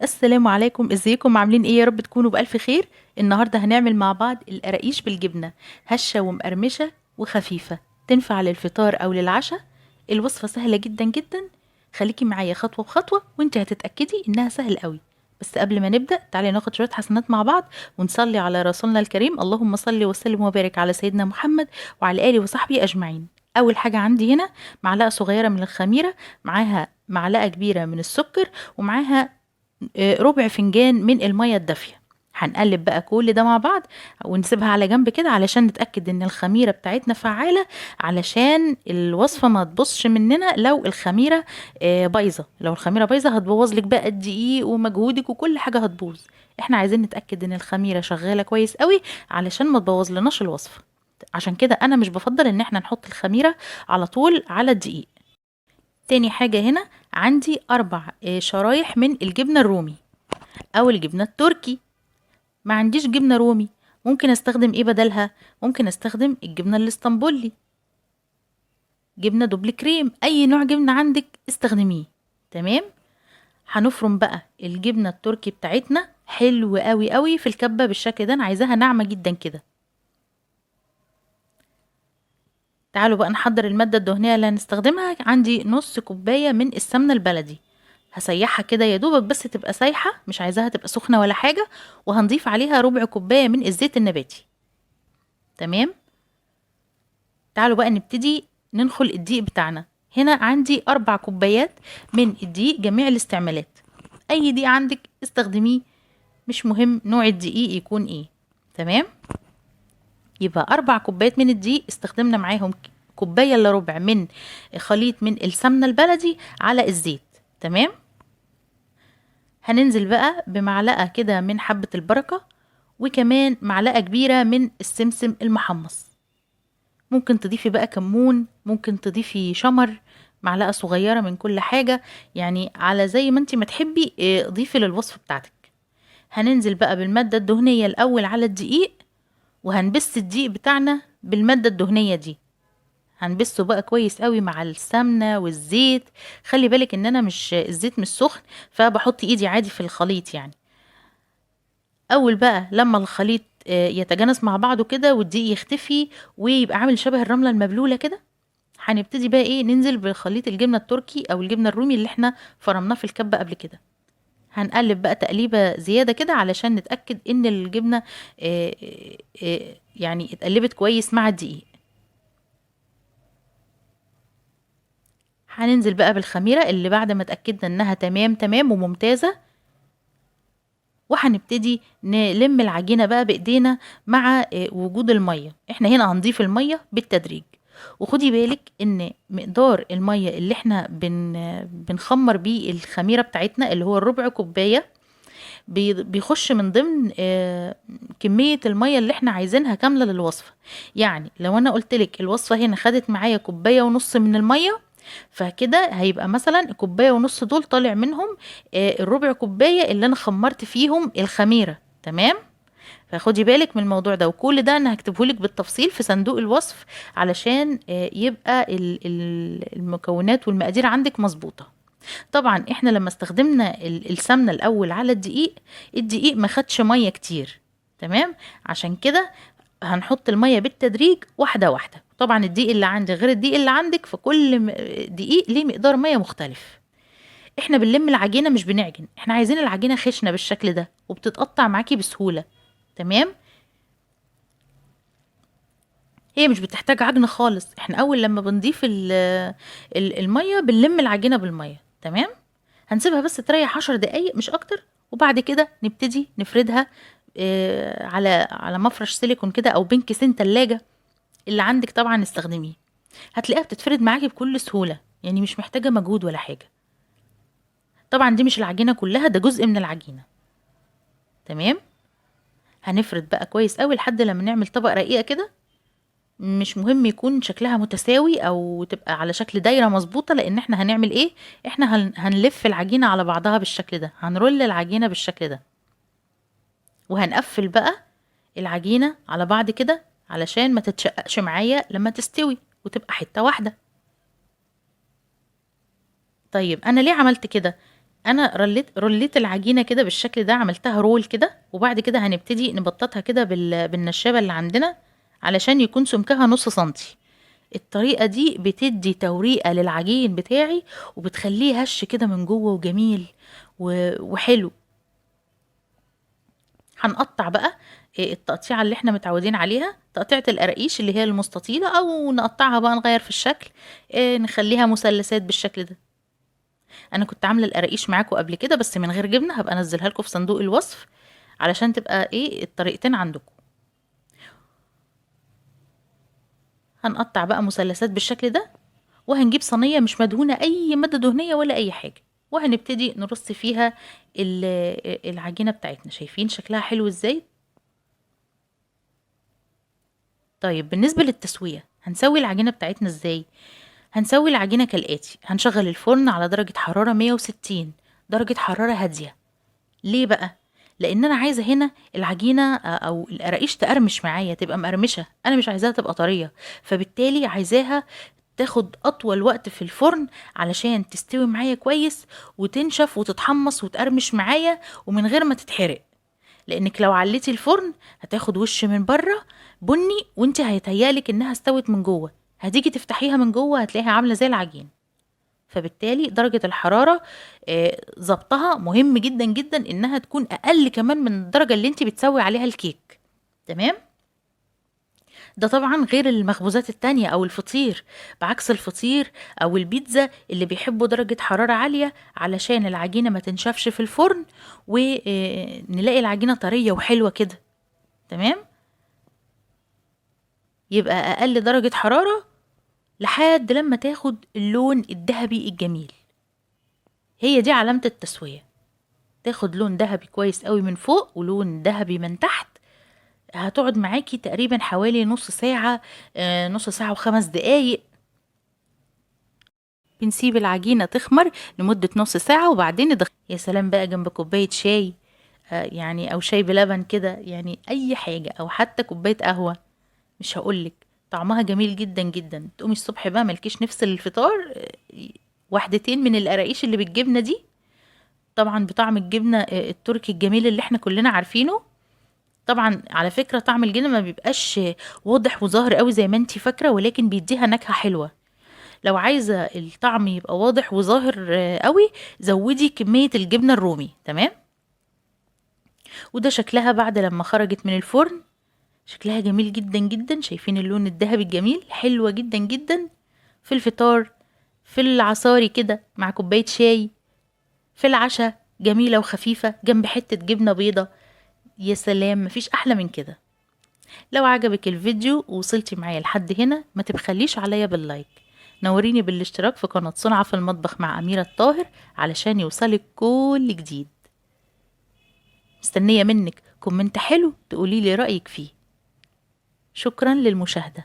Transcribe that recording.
السلام عليكم، ازيكم؟ عاملين ايه؟ يا رب تكونوا بألف خير. النهارده هنعمل مع بعض القراقيش بالجبنة، هشة ومقرمشة وخفيفة، تنفع للفطار او للعشاء. الوصفة سهلة جدا جدا، خليكي معايا خطوة بخطوة وانت هتتأكدي انها سهل قوي. بس قبل ما نبدأ تعالي ناخد شوية حسنات مع بعض ونصلي على رسولنا الكريم، اللهم صل وسلم وبارك على سيدنا محمد وعلى آله وصحبه أجمعين. أول حاجة عندي هنا معلقة صغيرة من الخميرة، معاها معلقة كبيرة من السكر، ومعاها ربع فنجان من المية الدافية. هنقلب بقى كل ده مع بعض ونسيبها على جنب كده علشان نتأكد ان الخميرة بتاعتنا فعالة، علشان الوصفة ما تبصش مننا لو الخميرة بايظة. لو الخميرة بايظة هتبوظ لك بقى الدقيق ومجهودك وكل حاجة هتبوظ. احنا عايزين نتأكد ان الخميرة شغالة كويس قوي علشان ما تبوظ لناش الوصفة. عشان كده انا مش بفضل ان احنا نحط الخميرة على طول على الدقيق. تاني حاجة هنا عندي 4 شرايح من الجبنة الرومي أو الجبنة التركي. ما عنديش جبنة رومي، ممكن استخدم ايه بدلها؟ ممكن استخدم الجبنة الاسطنبولي، جبنة دوبل كريم، اي نوع جبنة عندك استخدميه. تمام. هنفرم بقى الجبنة التركي بتاعتنا حلو قوي قوي في الكبة بالشكل ده، انا عايزاها ناعمة جدا كده. تعالوا بقى نحضر المادة الدهنية اللي هنستخدمها. عندي نص كوباية من السمنة البلدي، هسيحها كده يا دوبك بس تبقى سايحة، مش عايزاها تبقى سخنة ولا حاجة. وهنضيف عليها ربع كوباية من الزيت النباتي. تمام. تعالوا بقى نبتدي ننخل الدقيق بتاعنا. هنا عندي 4 كوبايات من الدقيق جميع الاستعمالات، اي دقيق عندك استخدميه، مش مهم نوع الدقيق يكون ايه. تمام. يبقى 4 كوبايات من الدقيق استخدمنا معاهم كوباية الا ربع من خليط من السمنة البلدي على الزيت. تمام. هننزل بقى بمعلقة كده من حبة البركة، وكمان معلقة كبيرة من السمسم المحمص. ممكن تضيفي بقى كمون، ممكن تضيفي شمر، معلقة صغيرة من كل حاجة، يعني على زي ما انت ما تحبي ضيفي للوصفة بتاعتك. هننزل بقى بالمادة الدهنية الأول على الدقيق، وهنبس الدقيق بتاعنا بالمادة الدهنية دي. هنبسه بقى كويس قوي مع السمنة والزيت. خلي بالك ان انا مش الزيت مش سخن، فبحط ايدي عادي في الخليط يعني. اول بقى لما الخليط يتجانس مع بعضه كده والدقيق يختفي ويبقى عامل شبه الرملة المبلولة كده، هنبتدي بقى ايه ننزل بخليط الجبنة التركي او الجبنة الرومي اللي احنا فرمناه في الكبة قبل كده. هنقلب بقى تقليبة زيادة كده علشان نتأكد ان الجبنة يعني اتقلبت كويس مع الدقيق. هننزل بقى بالخميرة اللي بعد ما اتأكدنا انها تمام تمام وممتازة، وهنبتدي نلم العجينة بقى بايدينا مع وجود المية. احنا هنا هنضيف المية بالتدريج، وخدي بالك ان مقدار المية اللي احنا بنخمر بيه الخميرة بتاعتنا اللي هو الربع كوباية بيخش من ضمن كمية المية اللي احنا عايزينها كاملة للوصفة. يعني لو انا قلتلك الوصفة هنا خدت معايا كوباية ونص من المية، فكده هيبقى مثلا كوباية ونص دول طالع منهم الربع كوباية اللي انا خمرت فيهم الخميرة. تمام. فخدي بالك من الموضوع ده، وكل ده انا هكتبهولك بالتفصيل في صندوق الوصف علشان يبقى المكونات والمقادير عندك مظبوطة. طبعا احنا لما استخدمنا السمنة الاول على الدقيق، الدقيق ما خدش مية كتير. تمام. عشان كده هنحط المية بالتدريج واحدة واحدة. طبعا الدقيق اللي عندي غير الدقيق اللي عندك، فكل دقيق ليه مقدار مية مختلف. احنا بنلم العجينة مش بنعجن، احنا عايزين العجينة خشنة بالشكل ده وبتتقطع معاكي بسهولة. تمام. هي مش بتحتاج عجن خالص، احنا اول لما بنضيف المية بنلم العجينة بالمية. تمام. هنسيبها بس تريح 10 دقايق مش اكتر، وبعد كده نبتدي نفردها على مفرش سيليكون كده او بين كيسين تلاجة اللي عندك طبعا استخدميه. هتلاقيها بتتفرد معاكي بكل سهولة، يعني مش محتاجة مجهود ولا حاجة. طبعا دي مش العجينة كلها، ده جزء من العجينة. تمام. هنفرد بقى كويس قوي لحد لما نعمل طبق رقيقة كده. مش مهم يكون شكلها متساوي او تبقى على شكل دايرة مظبوطة، لان احنا هنعمل ايه؟ احنا هنلف العجينة على بعضها بالشكل ده، هنرول العجينة بالشكل ده، وهنقفل بقى العجينة على بعض كده علشان ما تتشققش معايا لما تستوي وتبقى حتة واحدة. طيب انا ليه عملت كده؟ انا روليت العجينه كده بالشكل ده، عملتها رول كده، وبعد كده هنبتدي نبططها كده بالنشابه اللي عندنا علشان يكون سمكها نص سنتي. الطريقه دي بتدي توريقه للعجين بتاعي، وبتخليه هش كده من جوه وجميل وحلو. هنقطع بقى التقطيعه اللي احنا متعودين عليها، تقطيعه القراقيش اللي هي المستطيله، او نقطعها بقى نغير في الشكل، نخليها مثلثات بالشكل ده. انا كنت عامله القراقيش معاكم قبل كده بس من غير جبنه، هبقى انزلها لكم في صندوق الوصف علشان تبقى الطريقتين عندكم. هنقطع بقى مثلثات بالشكل ده، وهنجيب صينيه مش مدهونه اي ماده دهنيه ولا اي حاجه، وهنبتدي نرص فيها العجينه بتاعتنا. شايفين شكلها حلو ازاي؟ طيب بالنسبه للتسويه، هنسوي العجينه بتاعتنا ازاي؟ هنسوي العجينه كالاتي: هنشغل الفرن على درجه حراره 160، درجه حراره هاديه. ليه بقى؟ لان انا عايزه هنا العجينه او القراقيش تقرمش معايا، تبقى مقرمشه، انا مش عايزاها تبقى طريه، فبالتالي عايزاها تاخد اطول وقت في الفرن علشان تستوي معايا كويس وتنشف وتتحمص وتقرمش معايا ومن غير ما تتحرق. لانك لو عليتي الفرن هتاخد وش من بره بني، وانت هيتهيالك انها استوت من جوه، هتيجي تفتحيها من جوه هتلاقيها عامله زي العجين. فبالتالي درجة الحرارة ظبطها مهم جدا جدا، انها تكون اقل كمان من الدرجة اللي انت بتسوي عليها الكيك. تمام. ده طبعا غير المخبوزات التانية او الفطير، بعكس الفطير او البيتزا اللي بيحبوا درجة حرارة عالية علشان العجينة ما تنشفش في الفرن، ونلاقي العجينة طرية وحلوة كده. تمام. يبقى اقل درجة حرارة لحد لما تاخد اللون الذهبي الجميل، هي دي علامة التسوية. تاخد لون ذهبي كويس قوي من فوق ولون ذهبي من تحت. هتقعد معاكي تقريبا حوالي نص ساعة، نص ساعة و5 دقايق. بنسيب العجينة تخمر لمدة نص ساعة وبعدين يا سلام بقى جنب كوباية شاي، يعني او شاي بلبن كده، يعني اي حاجة، او حتى كوباية قهوة. مش هقولك طعمها جميل جدا جدا. تقومي الصبح بقى ملكيش نفس الفطار، واحدتين من القراقيش اللي بالجبنة دي، طبعا بطعم الجبنة التركي الجميل اللي احنا كلنا عارفينه. طبعا على فكرة طعم الجبنة ما بيبقاش واضح وظاهر قوي زي ما انتي فاكرة، ولكن بيديها نكهة حلوة. لو عايزة الطعم يبقى واضح وظاهر قوي، زودي كمية الجبنة الرومي. تمام. وده شكلها بعد لما خرجت من الفرن، شكلها جميل جدا جدا. شايفين اللون الذهبي الجميل؟ حلوة جدا جدا في الفطار، في العصاري كده مع كوباية شاي، في العشاء جميلة وخفيفة جنب حتة جبنة بيضة. يا سلام، مفيش احلى من كده. لو عجبك الفيديو ووصلتي معايا لحد هنا، ما تبخليش عليا باللايك، نوريني بالاشتراك في قناة صنعة في المطبخ مع أميرة الطاهر علشان يوصلك كل جديد. مستنية منك كومنت حلو تقولي لي رأيك فيه. شكرا للمشاهدة.